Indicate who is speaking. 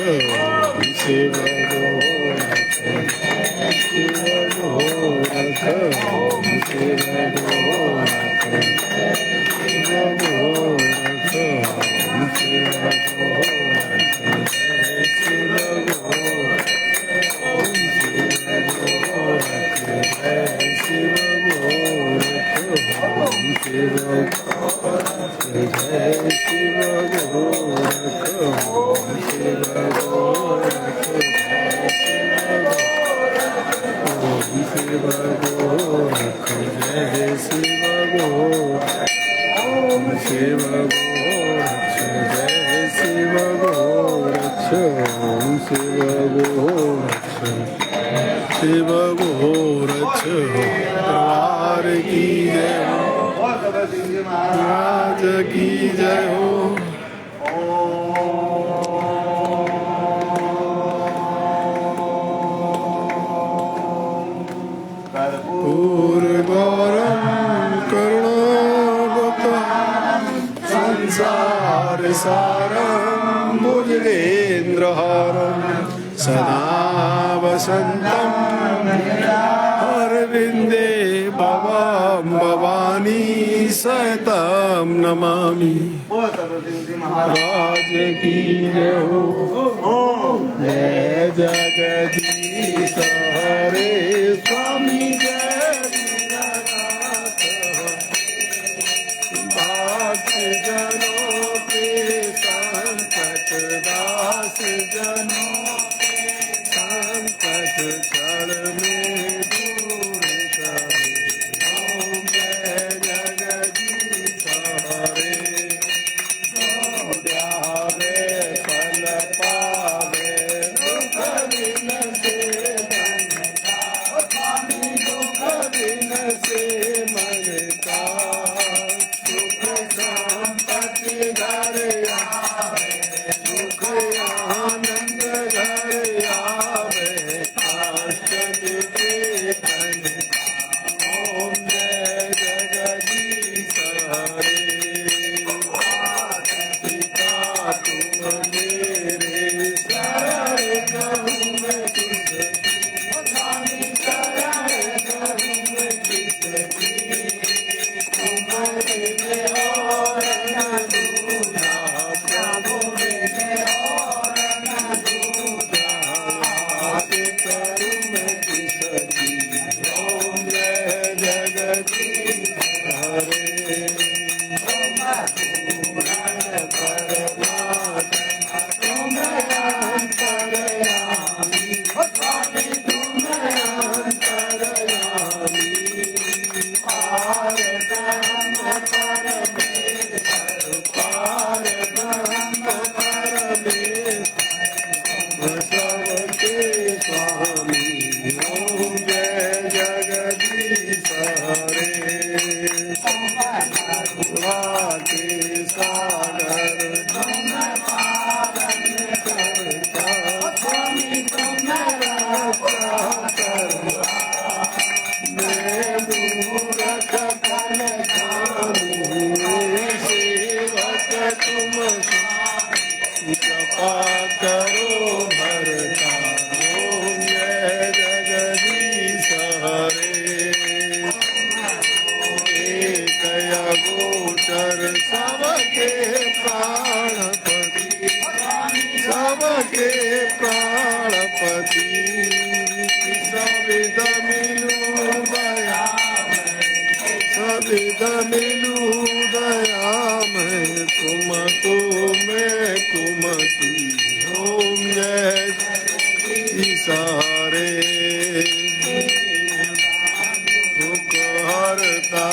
Speaker 1: શિવ ગોરખ શિવ ગોરખ શિવ ગોરખ શિવ ગોરખ શિવ शिव गोरक्ष परिवार की जय हो, राज की जय हो। पूर्वगौरम करुणावतारम संसार सारम भुजगेन्द्रहारम सदा वसंतम अरविंदे भवाम भवानी सहितम नमामि। राज की जय हो, जय जगदीश हरे स्वामी जय दीनानाथ। भक्त जनों के संकट दास जनों संकट क्षण में दूर करे। ओम जय जगदीश हरे, ध्यावे फल पावे दुख दिन से मन का, स्वामी दुख दिन से मन का। सुख संपत्ति घर आवे, सुख आनंद घर आवे, कष्ट मिटे तन का। ओम जय जगदीश हरे, पिता तुम मेरे शरण कहूँ मैं किसकी, स्वामी शरण कहूँ मैं किसकी। तुम्हारे में और न दूजा, प्रभु में और न दूजा, आके करूँ मैं किसकी। ओम जय जगदीश हरे, स्वामी ओम जय जगदीश हरे। के सागर तुम पावन करता, स्वामी तुम रक्षा करता। मैं मूरख फल खाऊं, सेवक तुम कृपा करो भरता। ओम जय जगदीश हरे, एकया गोचर सबके प्राणपति, सबके प्राणपति। सविध मिलू दया में, सविध मिलू दया में, तुमको मैं कुमति। ओम जय सारे दुख हरता